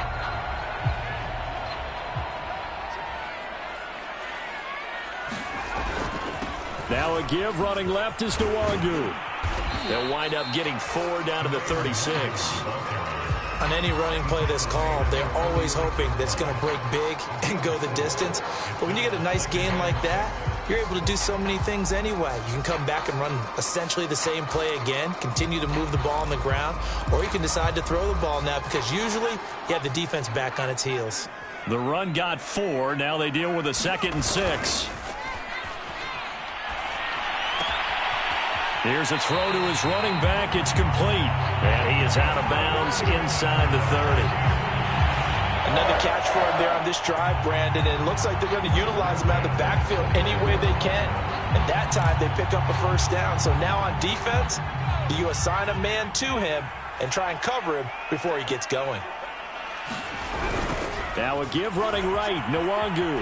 Speaker 3: Now a give running left is Nwangu.
Speaker 1: They'll wind up getting 4 down to the 36.
Speaker 2: On any running play that's called, they're always hoping that it's going to break big and go the distance. But when you get a nice gain like that, you're able to do so many things anyway. You can come back and run essentially the same play again, continue to move the ball on the ground, or you can decide to throw the ball now because usually you have the defense back on its heels.
Speaker 1: The run got 4. Now they deal with a 2nd and 6. Here's a throw to his running back. It's complete. And he is out of bounds inside the 30.
Speaker 4: Another catch for him there on this drive, Brandon, and it looks like they're going to utilize him out of the backfield any way they can. And that time they pick up a first down. So now on defense, do you assign a man to him and try and cover him before he gets going?
Speaker 3: Now a give running right, Nwangu.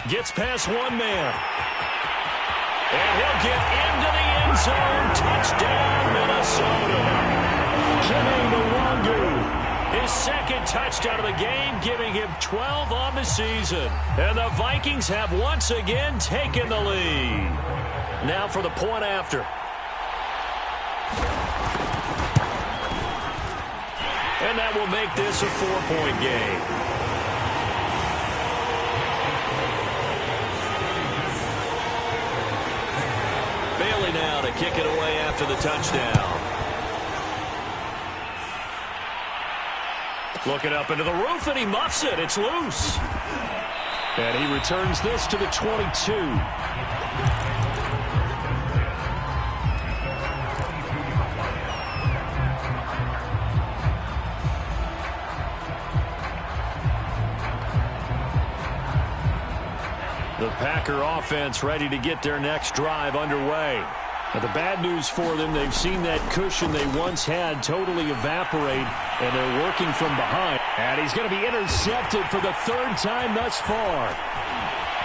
Speaker 1: Gets past one man. And he'll get into the end zone. Touchdown, Minnesota.
Speaker 3: Kenny Nwangu.
Speaker 1: His 2nd touchdown of the game, giving him 12 on the season. And the Vikings have once again taken the lead. Now for the point after. And that will make this a 4-point game. Bailey now to kick it away after the touchdown. Looking up into the roof, and he muffs it. It's loose.
Speaker 3: And he returns this to the 22.
Speaker 1: The Packer offense ready to get their next drive underway.
Speaker 3: Now the bad news for them, they've seen that cushion they once had totally evaporate, and they're working from behind. And he's going to be intercepted for the 3rd time thus far.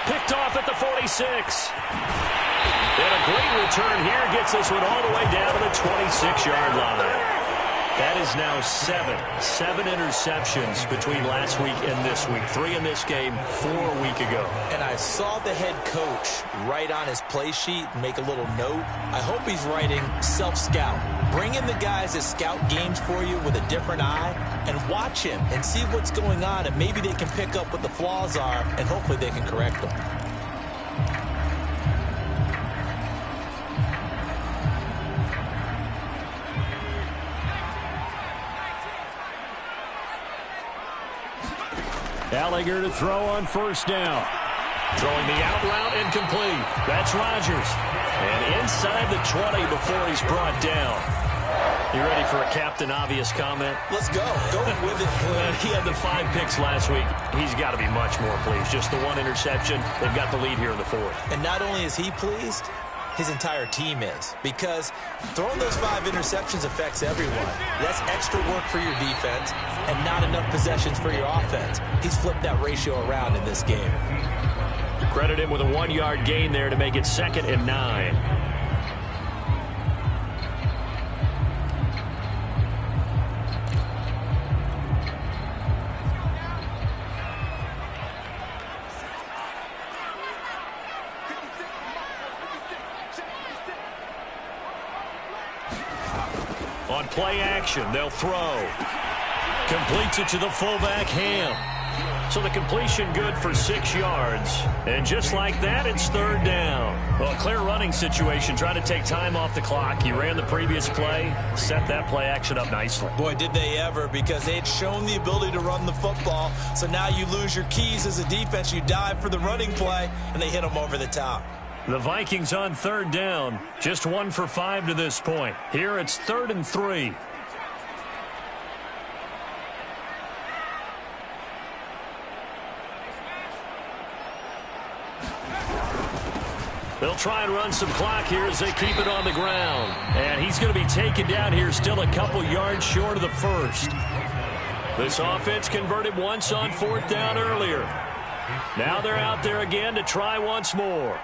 Speaker 1: Picked off at the 46. And a great return here gets this one all the way down to the 26-yard line. That is now 7 interceptions between last week and this week. 3 in this game, 4 a week ago.
Speaker 2: And I saw the head coach write on his play sheet, make a little note. I hope he's writing self-scout. Bring in the guys that scout games for you with a different eye and watch him and see what's going on, and maybe they can pick up what the flaws are, and hopefully they can correct them.
Speaker 3: Ellinger to throw on first down.
Speaker 1: Throwing the out route incomplete. That's Rodgers. And inside the 20 before he's brought down. You ready for a Captain Obvious comment?
Speaker 2: Let's go. Go with it, please.
Speaker 1: He had the 5 picks last week. He's got to be much more pleased. Just the 1 interception. They've got the lead here in the 4th.
Speaker 2: And not only is he pleased, his entire team is. Because throwing those 5 interceptions affects everyone. That's extra work for your defense and not enough possessions for your offense. He's flipped that ratio around in this game.
Speaker 1: Credit him with a 1-yard gain there to make it 2nd and 9. On play action, they'll throw. Completes it to the fullback, Ham. So the completion good for 6 yards. And just like that, it's 3rd down. Well, a clear running situation. Trying to take time off the clock. He ran the previous play, set that play action up nicely.
Speaker 2: Boy, did they ever, because they had shown the ability to run the football. So now you lose your keys as a defense. You dive for the running play, and they hit them over the top.
Speaker 1: The Vikings on 3rd down. Just 1 for 5 to this point. Here it's 3rd and 3. They'll try and run some clock here as they keep it on the ground. And he's going to be taken down here still a couple yards short of the 1st. This offense converted once on 4th down earlier. Now they're out there again to try once more.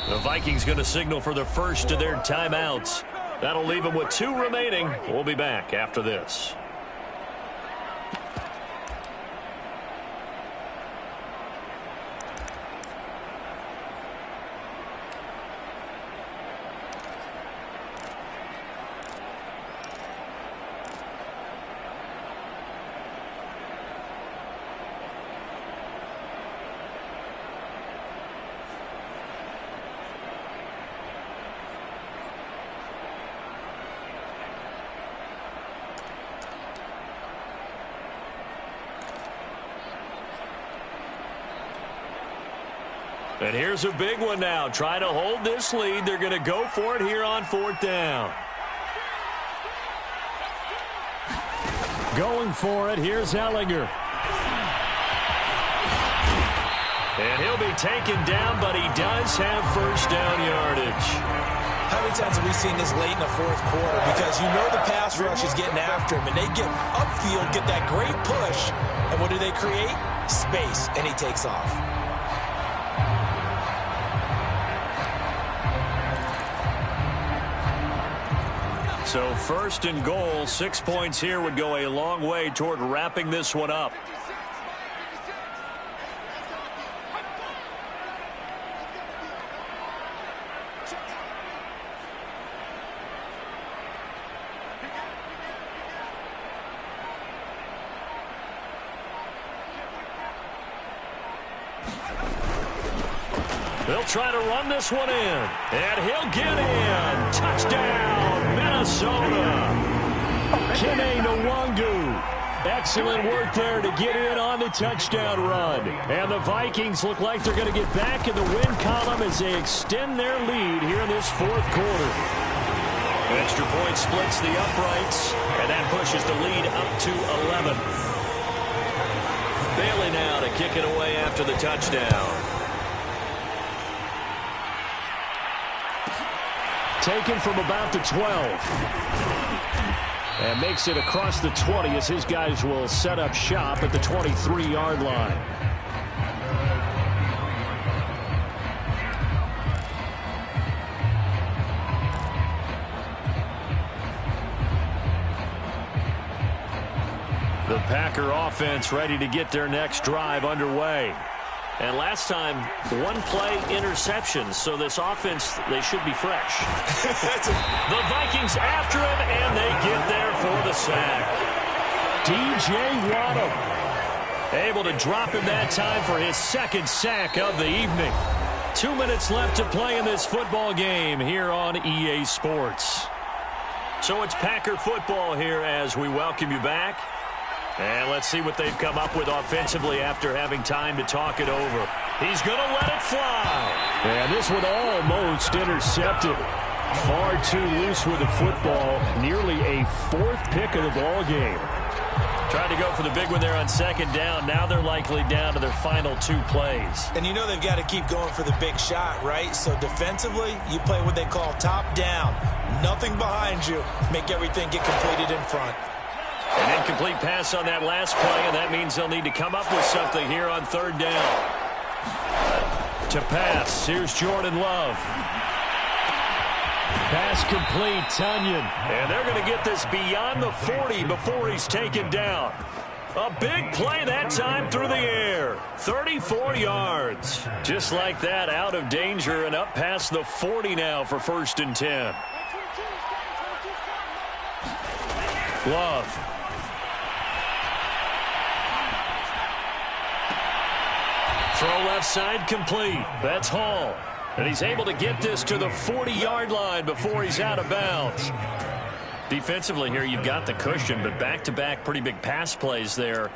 Speaker 1: The Vikings going to signal for the first of their timeouts. That'll leave them with 2 remaining. We'll be back after this. And here's a big one now. Trying to hold this lead. They're going to go for it here on 4th down.
Speaker 3: Going for it. Here's Ellinger.
Speaker 1: And he'll be taken down, but he does have first down yardage.
Speaker 2: How many times have we seen this late in the 4th quarter? Because you know the pass rush is getting after him, and they get upfield, get that great push, and what do they create? Space, and he takes off.
Speaker 1: So 1st and goal, 6 points here would go a long way toward wrapping this one up. They'll try to run this one in, and he'll get in. Touchdown, Minnesota. Kene Nwangu. Excellent work there to get in on the touchdown run. And the Vikings look like they're going to get back in the win column as they extend their lead here in this 4th quarter. Extra point splits the uprights, and that pushes the lead up to 11. Bailey now to kick it away after the touchdown.
Speaker 3: Taken from about the 12. And makes it across the 20 as his guys will set up shop at the 23-yard line.
Speaker 1: The Packer offense ready to get their next drive underway. And last time, one play interception. So this offense, they should be fresh. The Vikings after him, and they get there for the sack.
Speaker 3: DJ Waddle
Speaker 1: able to drop him that time for his second sack of the evening. 2 minutes left to play in this football game here on EA Sports. So it's Packer football here as we welcome you back. And let's see what they've come up with offensively after having time to talk it over. He's going to let it fly.
Speaker 3: And this one almost intercepted. Far too loose with the football. Nearly a fourth pick of the ball game.
Speaker 1: Tried to go for the big one there on second down. Now they're likely down to their final 2 plays.
Speaker 2: And you know they've got to keep going for the big shot, right? So defensively, you play what they call top down. Nothing behind you. Make everything get completed in front.
Speaker 1: An incomplete pass on that last play, and that means they'll need to come up with something here on third down. To pass, here's Jordan Love.
Speaker 3: Pass complete, Tunyon.
Speaker 1: And they're going to get this beyond the 40 before he's taken down. A big play that time through the air. 34 yards. Just like that, out of danger and up past the 40 now for 1st and 10. Love. Throw left side complete. That's Hall. And he's able to get this to the 40-yard line before he's out of bounds. Defensively here, you've got the cushion, but back-to-back pretty big pass plays there.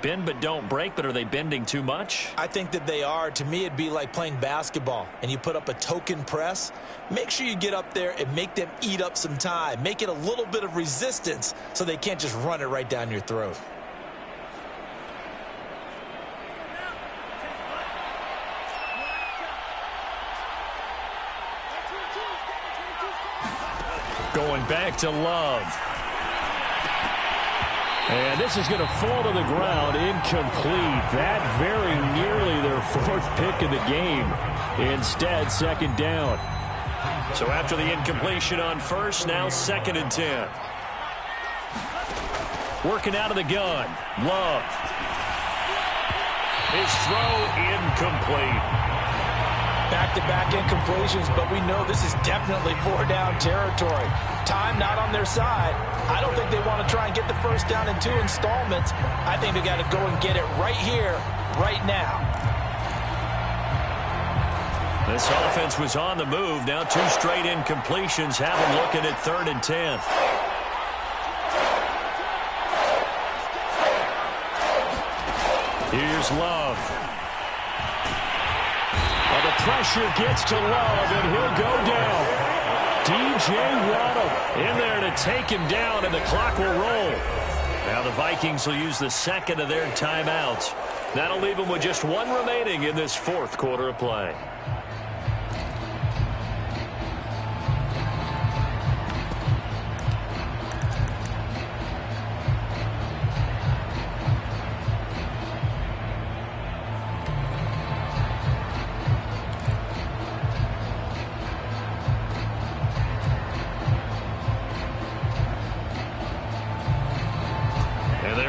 Speaker 1: Bend but don't break, but are they bending too much?
Speaker 2: I think that they are. To me, it'd be like playing basketball, and you put up a token press. Make sure you get up there and make them eat up some time. Make it a little bit of resistance so they can't just run it right down your throat.
Speaker 1: Going back to Love.
Speaker 3: And this is going to fall to the ground, incomplete. That very nearly their 4th pick of the game. Instead, 2nd down.
Speaker 1: So after the incompletion on first, now 2nd and 10. Working out of the gun. Love. His throw incomplete.
Speaker 4: Back-to-back incompletions, but we know this is definitely 4-down territory. Time not on their side. I don't think they want to try and get the first down in 2 installments. I think they got to go and get it right here, right now.
Speaker 1: This offense was on the move. Now 2 straight incompletions have them looking at 3rd and 10. Here's Love.
Speaker 3: Well, the pressure gets to Love, and he'll go down. DJ Waddle
Speaker 1: in there to take him down, and the clock will roll. Now the Vikings will use the 2nd of their timeouts. That'll leave them with just 1 remaining in this 4th quarter of play.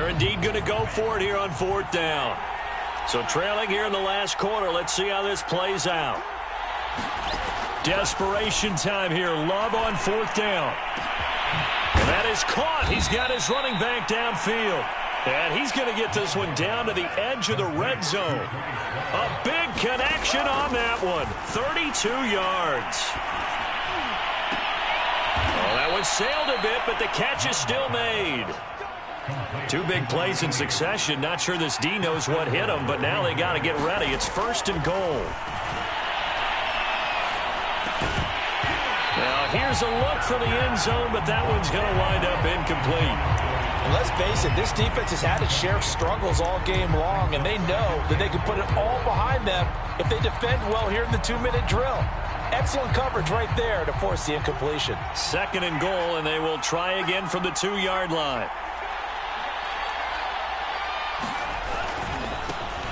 Speaker 1: Indeed going to go for it here on 4th down. So trailing here in the last quarter. Let's see how this plays out. Desperation time here. Love on 4th down. And that is caught. He's got his running back downfield. And he's going to get this one down to the edge of the red zone. A big connection on that one. 32 yards. Well, that one sailed a bit, but the catch is still made. 2 big plays in succession. Not sure this D knows what hit him, but now they got to get ready. It's 1st and goal. Now here's a look for the end zone, but that one's going to wind up incomplete.
Speaker 4: And let's face it, this defense has had its share of struggles all game long, and they know that they can put it all behind them if they defend well here in the 2-minute drill. Excellent coverage right there to force the incompletion.
Speaker 1: 2nd and goal, and they will try again from the 2-yard line.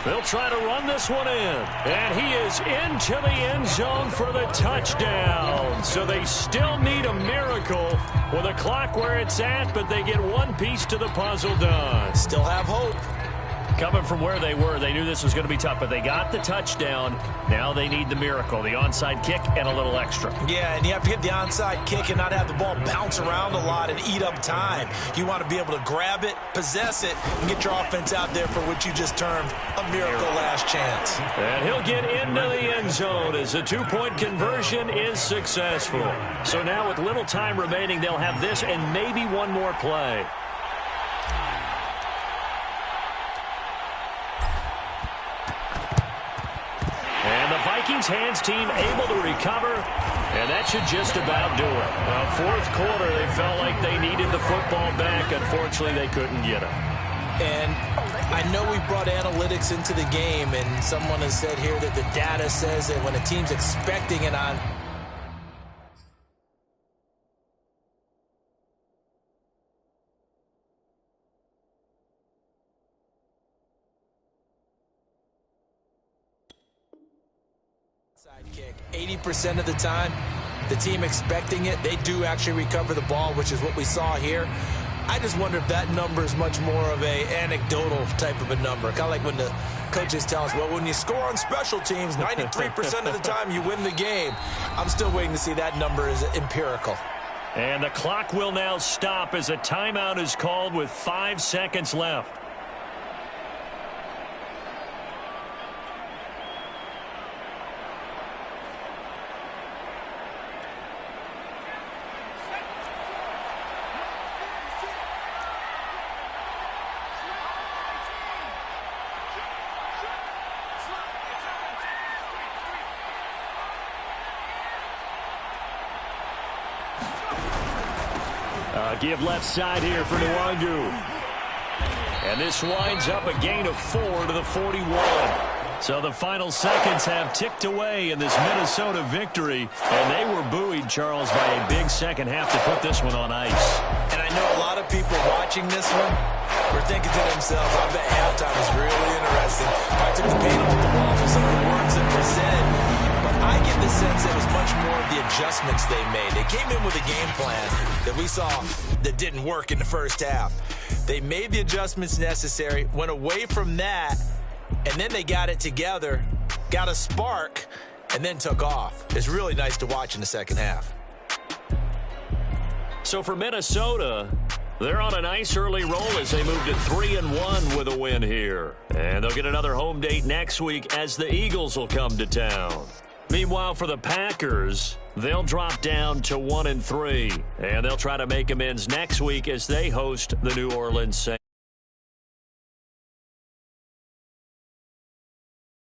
Speaker 1: They'll try to run this one in. And he is into the end zone for the touchdown. So they still need a miracle with the clock where it's at, but they get one piece to the puzzle done.
Speaker 2: Still have hope.
Speaker 1: Coming from where they were, they knew this was going to be tough, but they got the touchdown. Now they need the miracle, the onside kick and a little extra.
Speaker 2: Yeah, and you have to get the onside kick and not have the ball bounce around a lot and eat up time. You want to be able to grab it, possess it, and get your offense out there for what you just termed a miracle last chance.
Speaker 1: And he'll get into the end zone as the two-point conversion is successful. So now with little time remaining, they'll have this and maybe one more play. And the Vikings hands team able to recover, and that should just about do it. Fourth quarter, they felt like they needed the football back. Unfortunately, they couldn't get it.
Speaker 2: And I know we brought analytics into the game, and someone has said here that the data says that when a team's expecting it on kick 80% of the time, the team expecting it, they do actually recover the ball, which is what we saw here. I just wonder if that number is much more of a anecdotal type of a number. Kind of like when the coaches tell us, well, when you score on special teams, 93% of the time you win the game. I'm still waiting to see that number is empirical.
Speaker 1: And the clock will now stop as a timeout is called with 5 seconds left. Give left side here for Nwangu. And this winds up a gain of 4 to the 41. So the final seconds have ticked away in this Minnesota victory. And they were buoyed, Charles, by a big second half to put this one on ice.
Speaker 2: And I know a lot of people watching this one were thinking to themselves, I bet halftime is really interesting. I took the paint off the wall for some of the words that were said. I get the sense it was much more of the adjustments they made. They came in with a game plan that we saw that didn't work in the first half. They made the adjustments necessary, went away from that, and then they got it together, got a spark, and then took off. It's really nice to watch in the second half.
Speaker 1: So for Minnesota, they're on a nice early roll as they move to 3-1 with a win here. And they'll get another home date next week as the Eagles will come to town. Meanwhile, for the Packers, they'll drop down to 1-3, and they'll try to make amends next week as they host the New Orleans Saints.